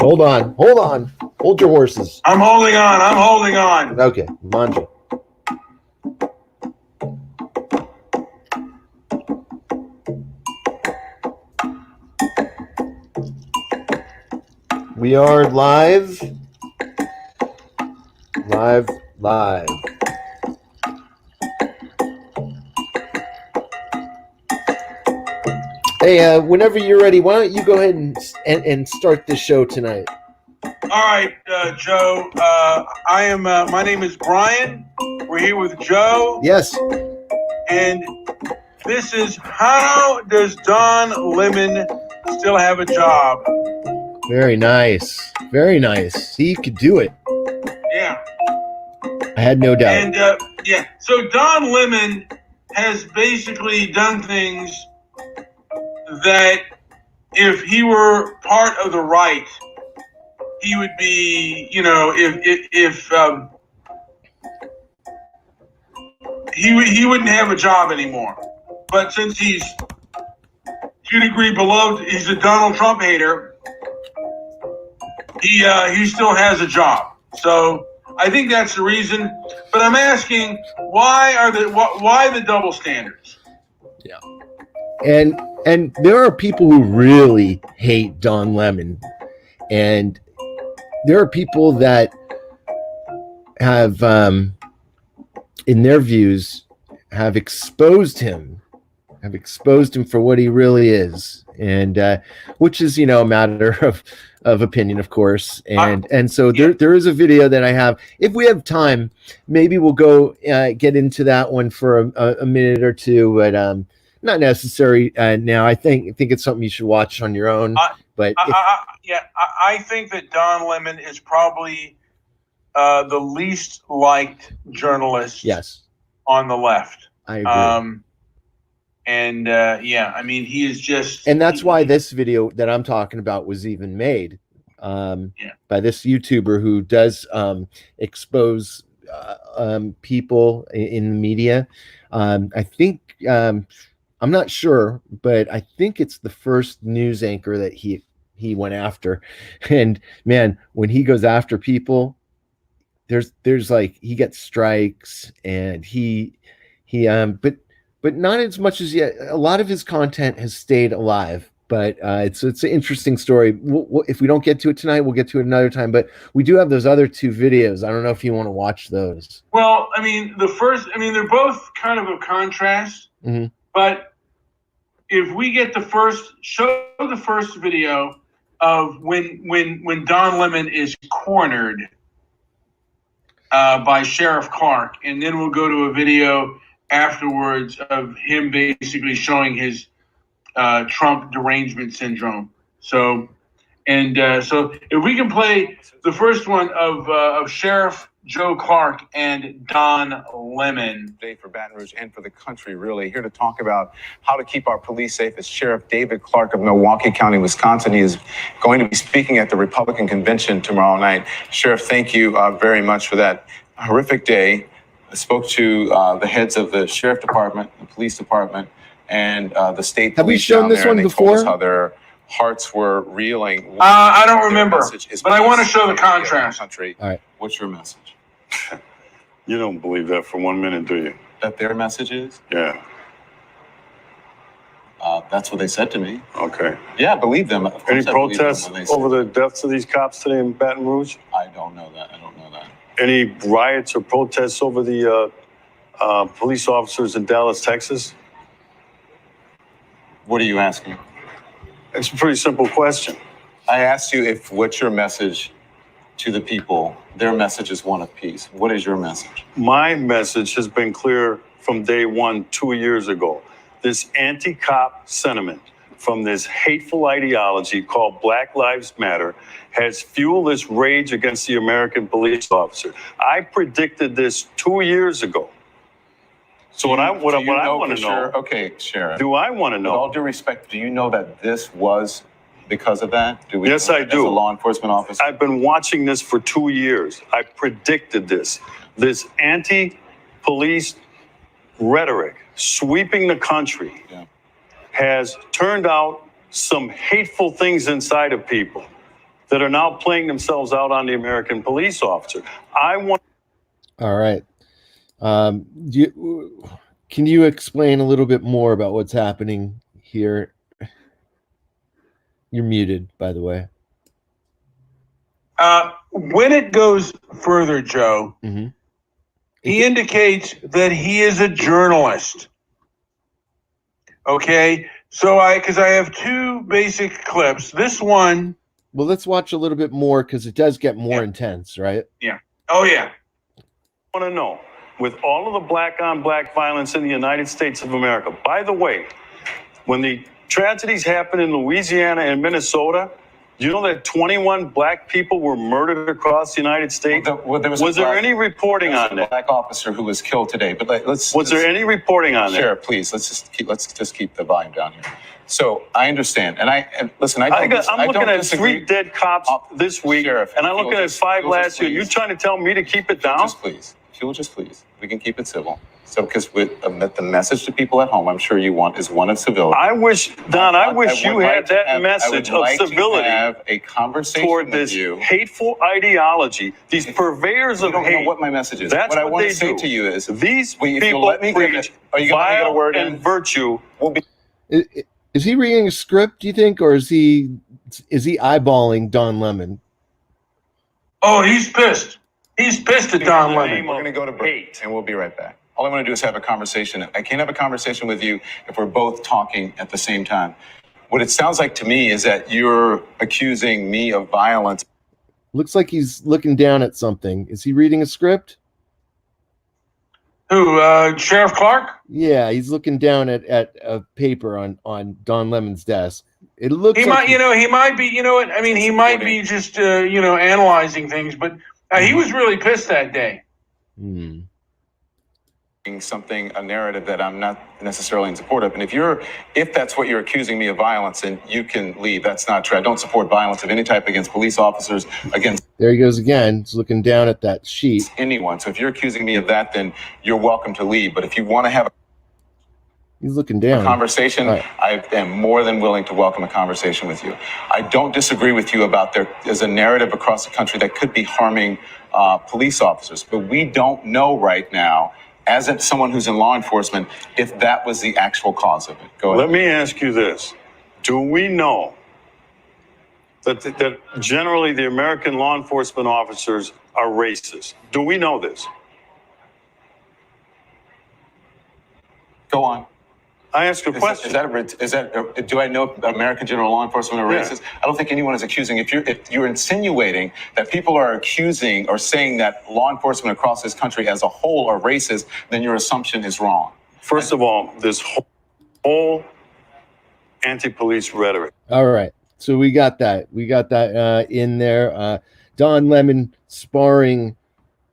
Hold on. Hold your horses. I'm holding on. Okay, Mantra. We are live. Live. Hey, whenever you're ready, why don't you go ahead and start the show tonight? All right, Joe. I am. My name is Brian. We're here with Joe. Yes. And this is How Does Don Lemon Still Have a Job? Very nice. He could do it. Yeah. I had no doubt. And yeah. So Don Lemon has basically done things that if he were part of the right, he would be, if he wouldn't have a job anymore. But since he's 2 degrees below, he's a Donald Trump hater, he still has a job. So I think that's the reason. But I'm asking, why the double standards? Yeah. And there are people who really hate Don Lemon, and there are people that have, in their views, have exposed him for what he really is, and which is, a matter of opinion, of course. And so there is a video that I have. If we have time, maybe we'll go get into that one for a minute or two, but not necessary now. I think it's something you should watch on your own. I think that Don Lemon is probably the least liked journalist. Yes. On the left. I agree. I mean, he is just. And that's why this video that I'm talking about was even made by this YouTuber who does expose people in the media. I think. I'm not sure, but I think it's the first news anchor that he went after. And man, when he goes after people, there's like, he gets strikes, and but not as much as yet. A lot of his content has stayed alive, but it's an interesting story. If we don't get to it tonight, we'll get to it another time. But we do have those other 2 videos. I don't know if you want to watch those. Well, I mean, they're both kind of a contrast, but if we get the first video of when Don Lemon is cornered by Sheriff Clark, and then we'll go to a video afterwards of him basically showing his Trump derangement syndrome. So if we can play the first one of Sheriff Joe Clark and Don Lemon. Day for Baton Rouge and for the country, really. Here to talk about how to keep our police safe is Sheriff David Clark of Milwaukee County, Wisconsin. He is going to be speaking at the Republican convention tomorrow night. Sheriff, thank you very much for that horrific day. I spoke to the heads of the sheriff department, the police department, and the state police. Have we shown this one before? Told us how their hearts were reeling. I don't remember, but I want to show the contrast. All right. What's your message? You don't believe that for 1 minute, do you? That their message is? Yeah. That's what they said to me. Okay. Yeah, I believe them. Any protests over the deaths of these cops today in Baton Rouge? I don't know that. Any riots or protests over the police officers in Dallas, Texas? What are you asking? It's a pretty simple question. I asked you what's your message to the people. Their message is one of peace. What is your message? My message has been clear from day one, 2 years ago. This anti-cop sentiment from this hateful ideology called Black Lives Matter has fueled this rage against the American police officer. I predicted this 2 years ago. So what I want to know, okay, Sheriff. do I want to With all know? due respect, do you know that this was because of that? Do we Yes, know I that do. As a law enforcement officer. I've been watching this for 2 years. I predicted this. This anti-police rhetoric sweeping the country Yeah. has turned out some hateful things inside of people that are now playing themselves out on the American police officer. I want. All right. Can you explain a little bit more about what's happening here? You're muted, by the way. When it goes further, Joe, Mm-hmm. he indicates that he is a journalist. Okay, so because I have two basic clips. This one, Well, let's watch a little bit more because it does get more Yeah. intense, right? oh yeah, want to know, with all of the black on black violence in the United States of America, by the way, when the tragedies happened in Louisiana and Minnesota, you know that 21 black people were murdered across the United States? Was there any reporting on a that? black officer who was killed today? But let's. Was there any reporting on that? Sheriff, please, let's just keep the volume down here. So I understand, and listen, I'm looking at 3 dead cops this week, Sheriff, and I'm looking at 5 last year. please. You trying to tell me to keep it down? If you'll just please, we can keep it civil. So, because with the message to people at home, I'm sure you want is one of civility. I wish, Don, I wish you had that message of civility have a conversation toward this with you. hateful ideology, these purveyors You of don't know hate. what my message is. That's what I what want they to say do. to you is These if you'll people let me give preach it, are you going to get a vile word and in? virtue. We'll be Is he reading a script, do you think, or is he eyeballing Don Lemon? oh he's pissed. He's pissed at Don Lemon. We're going to go to break, Hate. and we'll be right back. All I want to do is have a conversation. I can't have a conversation with you if we're both talking at the same time. What it sounds like to me is that you're accusing me of violence. Looks like he's looking down at something. Is he reading a script? Who? Sheriff Clark? Yeah, he's looking down at a paper on Don Lemon's desk. It looks He like might, he might be. You know what? I mean, he might be just, analyzing things. But he was really pissed that day. Hmm. Something, a narrative that I'm not necessarily in support of. And if that's what you're accusing me of violence, then you can leave. That's not true. I don't support violence of any type against police officers, against There he goes again. He's looking down at that sheet. anyone. So if you're accusing me of that, then you're welcome to leave. But if you want to have He's looking a down. conversation, Right. I am more than willing to welcome a conversation with you. I don't disagree with you about there's a narrative across the country that could be harming police officers. But we don't know right now, as someone who's in law enforcement, if that was the actual cause of it. Go ahead. Let me ask you this. Do we know that generally the American law enforcement officers are racist? Do we know this? Go on. I ask a question. Do I know American general law enforcement are Yeah. racist? I don't think anyone is accusing. If you're insinuating that people are accusing or saying that law enforcement across this country as a whole are racist, then your assumption is wrong. First of all, this whole anti-police rhetoric. All right. So we got that. In there. Don Lemon sparring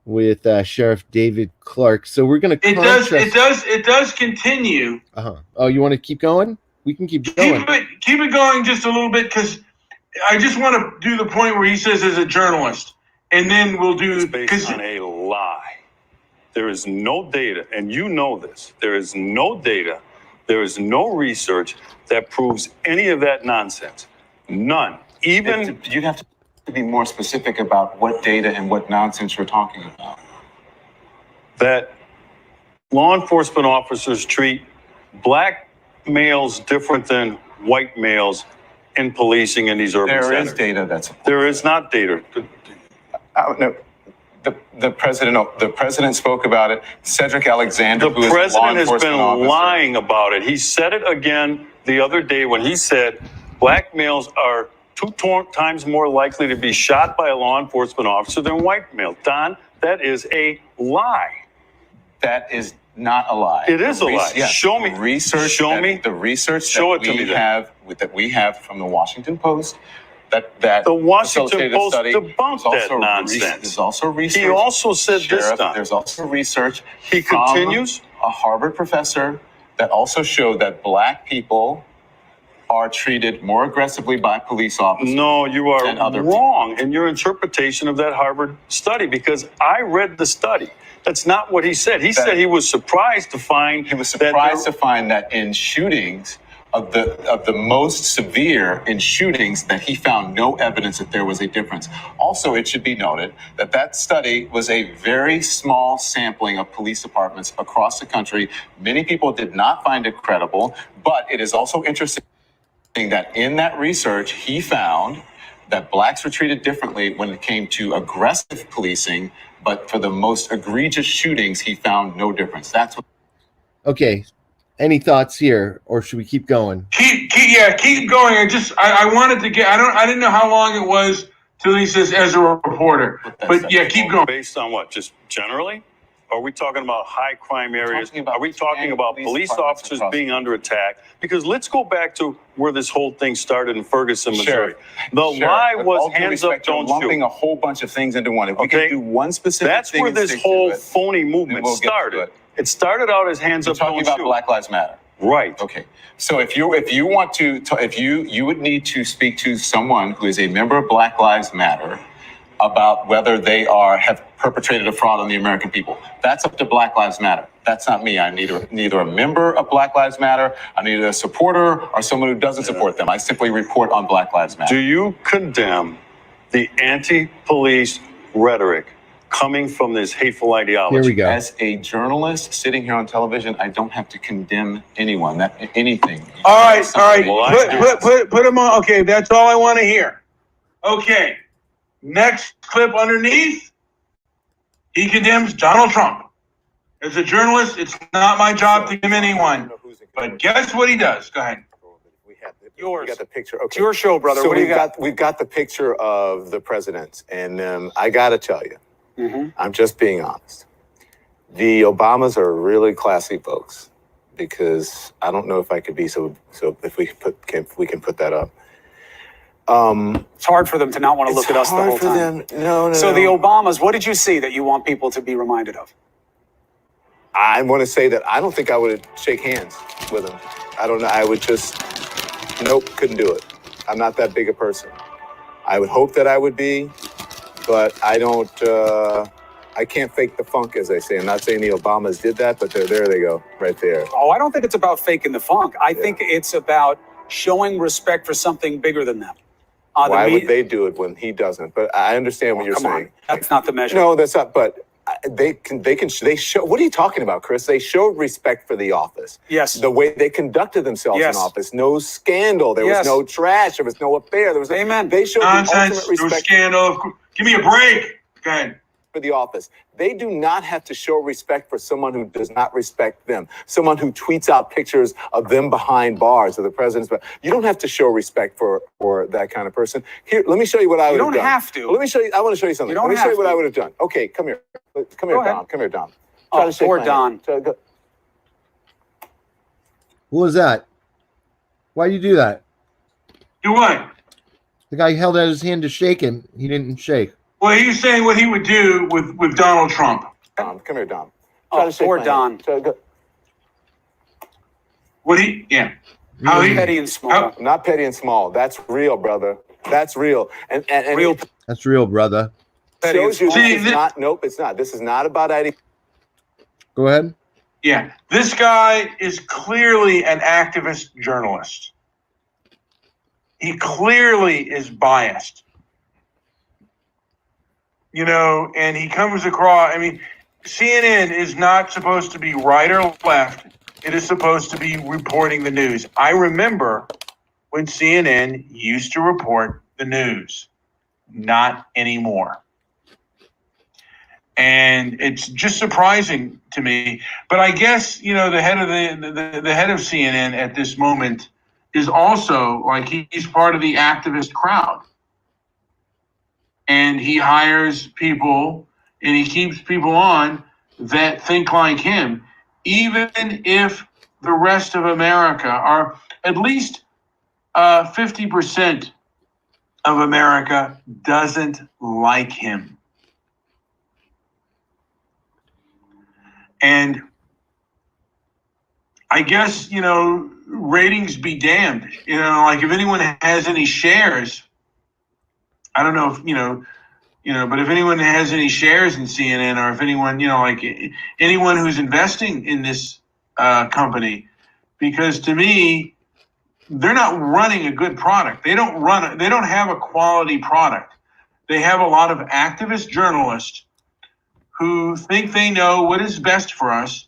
with Sheriff David Clark. So we're going to It does continue. Oh, you want to keep going? We can keep going. Keep it going just a little bit, because I just want to do the point where he says as a journalist, and then we'll do It's based on a lie. There is no data, and you know this. There is no data. There is no research that proves any of that nonsense. None. Even You'd have to be more specific about what data and what nonsense you're talking about. that law enforcement officers treat black males different than white males in policing in these urban There centers. is data that's. There is not data. No, the president spoke about it. Cedric Alexander, The who is a law president has enforcement been officer. lying about it. He said it again the other day when he said black males are 2 times more likely to be shot by a law enforcement officer than white males. Don, that is a lie. That is not a lie. It is a lie. Yes. Show me. Research. Show me. The research Show it to me then. that we have from the Washington Post. That The Washington facilitative Post study debunked is also that nonsense. There's also research. He also said this Sheriff, time. There's also research. He continues. A Harvard professor that also showed that black people are treated more aggressively by police officers. No, you are than other wrong in your interpretation of that Harvard study, because I read the study. That's not what he said. He said he was surprised to find that in shootings of the most severe in shootings, that he found no evidence that there was a difference. Also, it should be noted that that study was a very small sampling of police departments across the country. Many people did not find it credible, but it is also interesting that in that research, he found that blacks were treated differently when it came to aggressive policing, but for the most egregious shootings, he found no difference. That's what. Okay. Any thoughts here, or should we keep going? Keep going. I wanted to get. I didn't know how long it was till he says as a reporter. But yeah, keep going. based on what? Just generally? Are we talking about high crime areas? talking about Are we talking about police departments officers across being under attack? Because let's go back to where this whole thing started in Ferguson, Missouri. The lie Sheriff, with all was due hands up, respect, you're don't lumping shoot. a whole bunch of things into one. If we Okay. can do one specific That's thing where and this stick to whole it, phony movement we'll get to started. it. It started out as hands We're up, talking don't about shoot. Black Lives Matter. Right. Okay. So if you want to if you would need to speak to someone who is a member of Black Lives Matter about whether they have perpetrated a fraud on the American people. That's up to Black Lives Matter. That's not me. I'm neither a member of Black Lives Matter, I'm neither a supporter or someone who doesn't support them. I simply report on Black Lives Matter. Do you condemn the anti-police rhetoric coming from this hateful ideology? Here we go. As a journalist sitting here on television, I don't have to condemn anyone, anything. All right. Well, I do. Put him on. Okay, that's all I want to hear. Okay. Next clip underneath. He condemns Donald Trump. As a journalist, it's not my job to condemn anyone. But guess what he does? Go ahead. We Yours. got the picture. It's your show, brother. So What do you got? we've got the picture of the president, and I got to tell you, I'm just being honest. The Obamas are really classy folks, because I don't know if I could be so. If we can put that up. It's hard for them to not want to look at us the whole It's hard time. for them. No. So the Obamas, what did you see that you want people to be reminded of? I want to say that I don't think I would shake hands with him. I don't know. I would just, nope, couldn't do it. I'm not that big a person. I would hope that I would be, but I don't, I can't fake the funk, as they say. I'm not saying the Obamas did that, but there they go, right there. Oh, I don't think it's about faking the funk. I think it's about showing respect for something bigger than them. Why would they do it when he doesn't? But I understand what you're Come saying. on, that's not the measure. No, that's not. But they show. What are you talking about, Chris? They showed respect for the office. Yes. The way they conducted themselves Yes. in office. No scandal. There Yes. was no trash. There was no affair. There was. Amen. They showed the Nonsense. ultimate No respect scandal. Give me a break. Go ahead. for the office. They do not have to show respect for someone who does not respect them. Someone who tweets out pictures of them behind bars of the president's. You don't have to show respect for that kind of person. Here, let me show you what I would have done. You don't have to. Well, let me show you. I want to show you something. You don't Let me show have you what to. I would have done. Okay, come here. Come here, Go ahead. Don. Come here, Don. Oh, Try to shake poor my Don. hand. Try to go- What was that? Why do you do that? Do what? The guy held out his hand to shake him. He didn't shake. Well, he was saying what he would do with Donald Trump. Don, come here, Don. Oh, Try to shake poor my Don. hand. Try to go- How he Petty and small. how- Not petty and small. That's real, brother. That's real. And Real it That's real, brother. petty and shows you small. See, this is not. Nope, it's not. This is not about ID. Go ahead. Yeah, this guy is clearly an activist journalist. He clearly is biased. You know, and he comes across, I mean, CNN is not supposed to be right or left. It is supposed to be reporting the news. I remember when CNN used to report the news. Not anymore. And it's just surprising to me. But I guess, you know, the head of the head of CNN at this moment is also like he's part of the activist crowd. And he hires people and he keeps people on that think like him, even if the rest of America, are at least 50% of America doesn't like him. And I guess, ratings be damned. Like if anyone has any shares, I don't know if, but if anyone has any shares in CNN, or if anyone, like anyone who's investing in this company, because to me, they're not running a good product. They don't have a quality product. They have a lot of activist journalists who think they know what is best for us.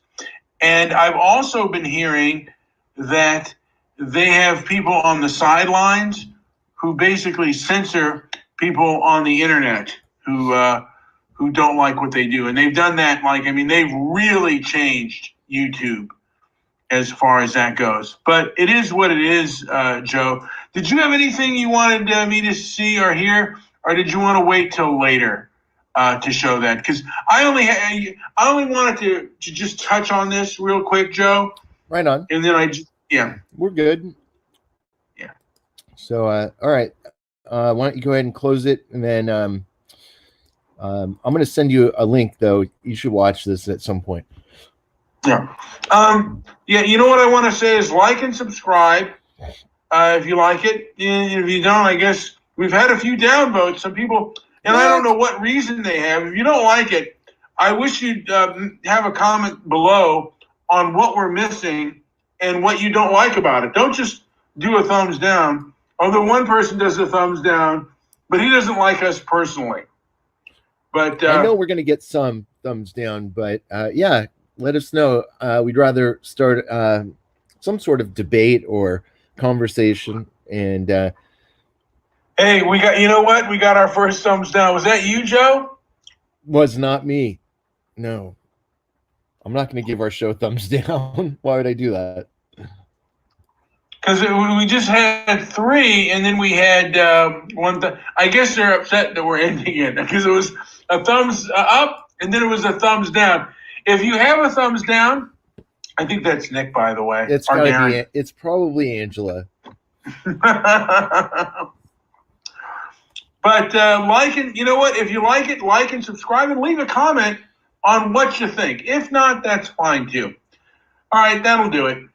And I've also been hearing that they have people on the sidelines who basically censor people on the internet who don't like what they do. And they've done that, they've really changed YouTube as far as that goes. But it is what it is, Joe. Did you have anything you wanted me to see or hear, or did you want to wait till later to show that? Because I only wanted to just touch on this real quick, Joe. Right on. And then We're good. Yeah. So, all right. Why don't you go ahead and close it, and then I'm going to send you a link, though. You should watch this at some point. Yeah. You know what I want to say is like and subscribe if you like it. If you don't, I guess we've had a few downvotes. Some people, and I don't know what reason they have. If you don't like it, I wish you'd have a comment below on what we're missing and what you don't like about it. Don't just do a thumbs down. Although one person does a thumbs down, but he doesn't like us personally. But I know we're going to get some thumbs down, but yeah, let us know. We'd rather start some sort of debate or conversation. And hey, we got our first thumbs down. Was that you, Joe? Was not me. No, I'm not going to give our show thumbs down. Why would I do that? Because we just had 3, and then we had one. I guess they're upset that we're ending it because it was a thumbs up, and then it was a thumbs down. If you have a thumbs down, I think that's Nick, by the way. It's probably Angela. But you know what? If you like it, like and subscribe, and leave a comment on what you think. If not, that's fine too. All right, that'll do it.